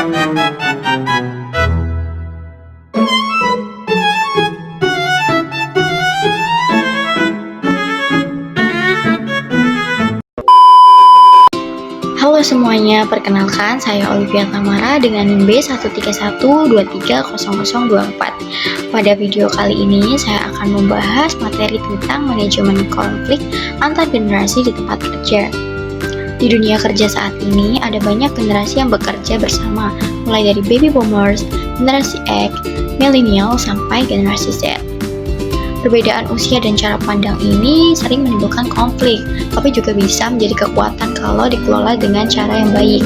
Halo semuanya, perkenalkan saya Olivia Tamara dengan NIM B131230024. Pada video kali ini saya akan membahas materi tentang manajemen konflik antar generasi di tempat kerja. Di dunia kerja saat ini ada banyak generasi yang bekerja bersama, mulai dari baby boomers, generasi X, milenial, sampai generasi Z. Perbedaan usia dan cara pandang ini sering menimbulkan konflik, tapi juga bisa menjadi kekuatan kalau dikelola dengan cara yang baik.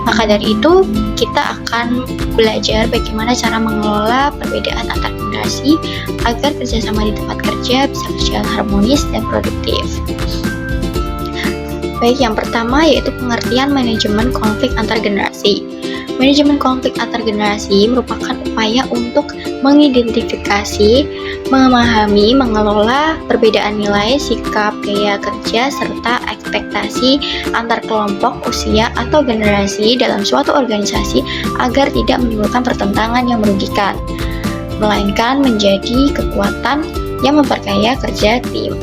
Maka dari itu, kita akan belajar bagaimana cara mengelola perbedaan antar generasi agar kerjasama di tempat kerja bisa berjalan harmonis dan produktif. Baik, yang pertama yaitu pengertian manajemen konflik antar generasi. Manajemen konflik antar generasi merupakan upaya untuk mengidentifikasi, memahami, mengelola perbedaan nilai, sikap, gaya kerja, serta ekspektasi antar kelompok, usia, atau generasi dalam suatu organisasi agar tidak menimbulkan pertentangan yang merugikan, melainkan menjadi kekuatan yang memperkaya kerja tim.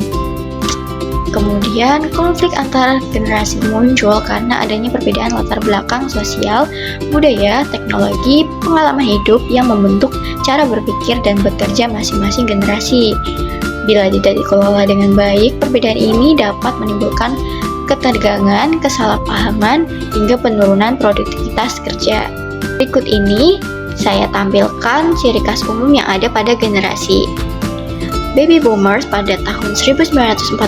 Kemudian, konflik antar generasi muncul karena adanya perbedaan latar belakang sosial, budaya, teknologi, pengalaman hidup yang membentuk cara berpikir dan bekerja masing-masing generasi. Bila tidak dikelola dengan baik, perbedaan ini dapat menimbulkan ketegangan, kesalahpahaman, hingga penurunan produktivitas kerja. Berikut ini saya tampilkan ciri khas umum yang ada pada generasi. Baby boomers pada tahun 1946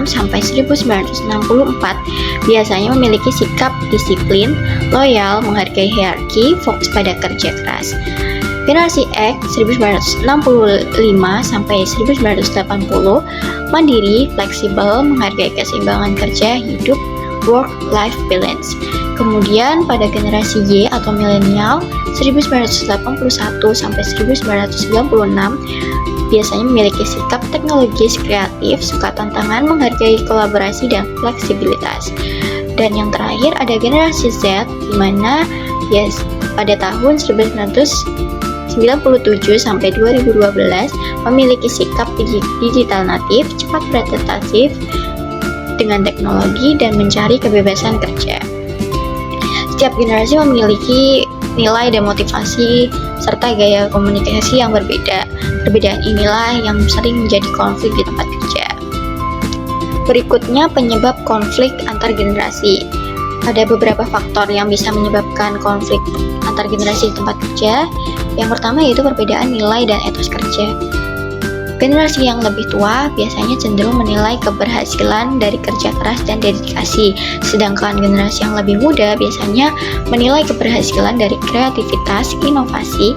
sampai 1964 biasanya memiliki sikap disiplin, loyal, menghargai hierarki, fokus pada kerja keras. Generasi X 1965 sampai 1980 mandiri, fleksibel, menghargai keseimbangan kerja, hidup, work-life balance. Kemudian pada generasi Y atau milenial 1981 sampai 1996 biasanya memiliki sikap teknologis, kreatif, suka tantangan, menghargai kolaborasi dan fleksibilitas. Dan yang terakhir ada generasi Z, di mana pada tahun 1997 sampai 2012 memiliki sikap digital natif, cepat beradaptatif dengan teknologi dan mencari kebebasan kerja. Setiap generasi memiliki nilai dan motivasi serta gaya komunikasi yang berbeda. Perbedaan inilah yang sering menjadi konflik di tempat kerja. Berikutnya, penyebab konflik antar generasi. Ada beberapa faktor yang bisa menyebabkan konflik antar generasi di tempat kerja. Yang pertama yaitu perbedaan nilai dan etos kerja. Generasi yang lebih tua biasanya cenderung menilai keberhasilan dari kerja keras dan dedikasi, sedangkan generasi yang lebih muda biasanya menilai keberhasilan dari kreativitas, inovasi,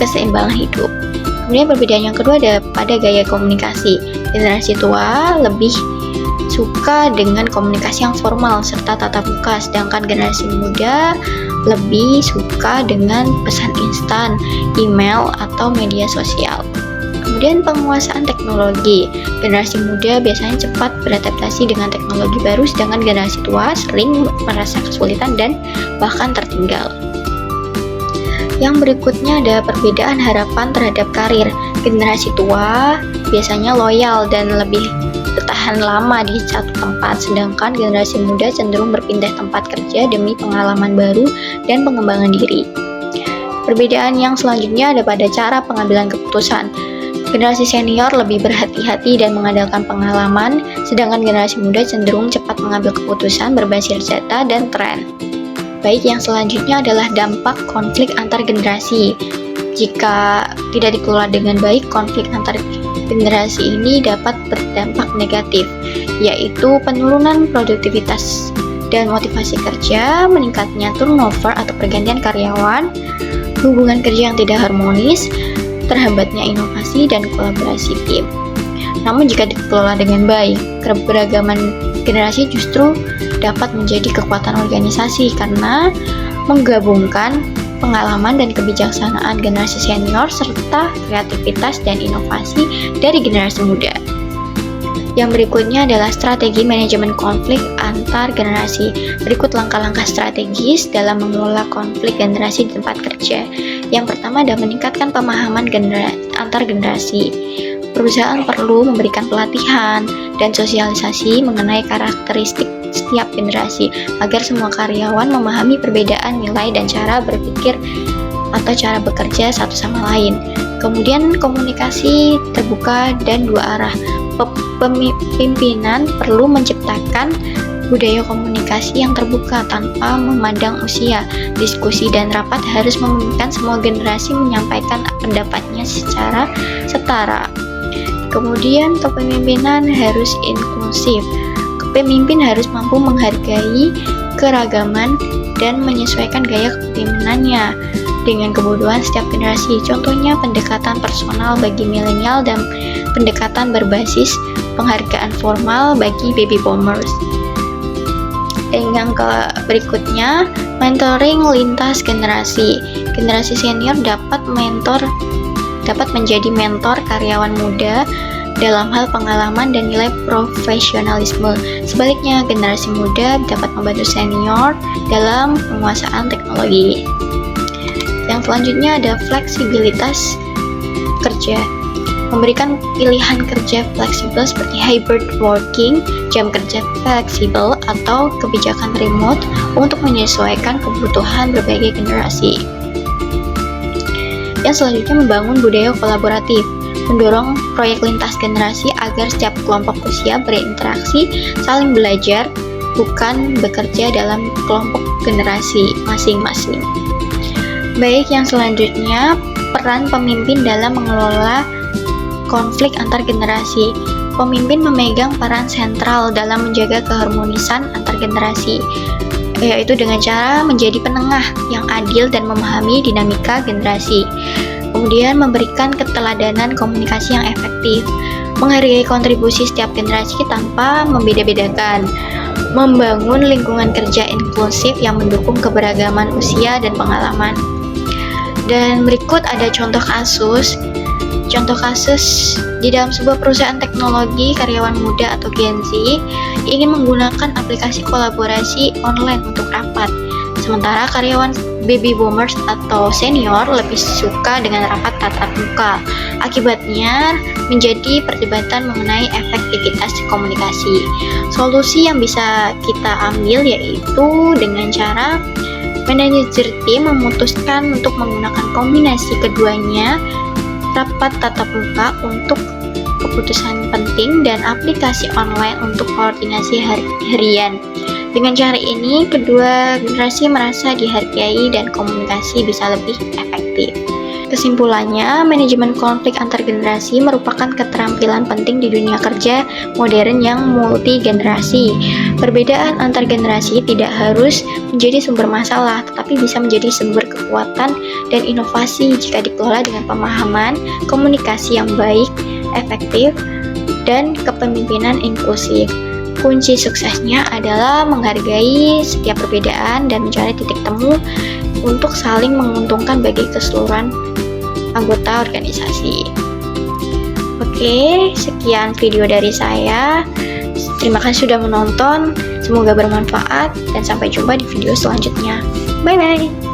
keseimbangan hidup. Kemudian perbedaan yang kedua ada pada gaya komunikasi. Generasi tua lebih suka dengan komunikasi yang formal serta tatap muka, sedangkan generasi muda lebih suka dengan pesan instan, email, atau media sosial. Kemudian penguasaan teknologi. Generasi muda biasanya cepat beradaptasi dengan teknologi baru, sedangkan generasi tua sering merasa kesulitan dan bahkan tertinggal. Yang berikutnya ada perbedaan harapan terhadap karir. Generasi tua biasanya loyal dan lebih bertahan lama di satu tempat, sedangkan generasi muda cenderung berpindah tempat kerja demi pengalaman baru dan pengembangan diri. Perbedaan yang selanjutnya ada pada cara pengambilan keputusan. Generasi senior lebih berhati-hati dan mengandalkan pengalaman, sedangkan generasi muda cenderung cepat mengambil keputusan berbasis data dan tren. Baik, yang selanjutnya adalah dampak konflik antar generasi. Jika tidak dikelola dengan baik, konflik antar generasi ini dapat berdampak negatif, yaitu penurunan produktivitas dan motivasi kerja, meningkatnya turnover atau pergantian karyawan, hubungan kerja yang tidak harmonis, terhambatnya inovasi dan kolaborasi tim. Namun jika dikelola dengan baik, keberagaman generasi justru dapat menjadi kekuatan organisasi karena menggabungkan pengalaman dan kebijaksanaan generasi senior serta kreativitas dan inovasi dari generasi muda. Yang berikutnya adalah strategi manajemen konflik antar generasi. Berikut langkah-langkah strategis dalam mengelola konflik generasi di tempat kerja. Yang pertama adalah meningkatkan pemahaman antar generasi. Perusahaan perlu memberikan pelatihan dan sosialisasi mengenai karakteristik setiap generasi agar semua karyawan memahami perbedaan nilai dan cara berpikir atau cara bekerja satu sama lain. Kemudian komunikasi terbuka dan dua arah. Pimpinan perlu menciptakan budaya komunikasi yang terbuka tanpa memandang usia. Diskusi dan rapat harus memungkinkan semua generasi menyampaikan pendapatnya secara setara. Kemudian kepemimpinan harus inklusif. Pemimpin harus mampu menghargai keragaman dan menyesuaikan gaya kepemimpinannya dengan kebutuhan setiap generasi. Contohnya pendekatan personal bagi milenial dan pendekatan berbasis penghargaan formal bagi baby boomers. Dan yang berikutnya, mentoring lintas generasi. Generasi senior dapat menjadi mentor karyawan muda dalam hal pengalaman dan nilai profesionalisme. Sebaliknya, generasi muda dapat membantu senior dalam penguasaan teknologi. Yang selanjutnya ada fleksibilitas kerja. Memberikan pilihan kerja fleksibel seperti hybrid working, jam kerja fleksibel, atau kebijakan remote untuk menyesuaikan kebutuhan berbagai generasi. Yang selanjutnya membangun budaya kolaboratif. Mendorong proyek lintas generasi agar setiap kelompok usia berinteraksi, saling belajar, bukan bekerja dalam kelompok generasi masing-masing. Baik, yang selanjutnya peran pemimpin dalam mengelola konflik antar generasi. Pemimpin memegang peran sentral dalam menjaga keharmonisan antar generasi, yaitu dengan cara menjadi penengah yang adil dan memahami dinamika generasi. Kemudian memberikan keteladanan komunikasi yang efektif, menghargai kontribusi setiap generasi tanpa membeda-bedakan, membangun lingkungan kerja inklusif yang mendukung keberagaman usia dan pengalaman. Dan berikut ada contoh kasus. Contoh kasus di dalam sebuah perusahaan teknologi, karyawan muda atau Gen Z ingin menggunakan aplikasi kolaborasi online untuk rapat. Sementara karyawan baby boomers atau senior lebih suka dengan rapat tatap muka. Akibatnya menjadi perdebatan mengenai efektivitas komunikasi. Solusi yang bisa kita ambil yaitu dengan cara manajer tim memutuskan untuk menggunakan kombinasi keduanya, rapat tatap muka untuk keputusan penting dan aplikasi online untuk koordinasi harian. Dengan cara ini, kedua generasi merasa dihargai dan komunikasi bisa lebih efektif. Kesimpulannya, manajemen konflik antar generasi merupakan keterampilan penting di dunia kerja modern yang multi-generasi. Perbedaan antar generasi tidak harus menjadi sumber masalah, tetapi bisa menjadi sumber kekuatan dan inovasi jika dikelola dengan pemahaman, komunikasi yang baik, efektif, dan kepemimpinan inklusif. Kunci suksesnya adalah menghargai setiap perbedaan dan mencari titik temu untuk saling menguntungkan bagi keseluruhan anggota organisasi. Oke, sekian video dari saya. Terima kasih sudah menonton. Semoga bermanfaat dan sampai jumpa di video selanjutnya. Bye bye.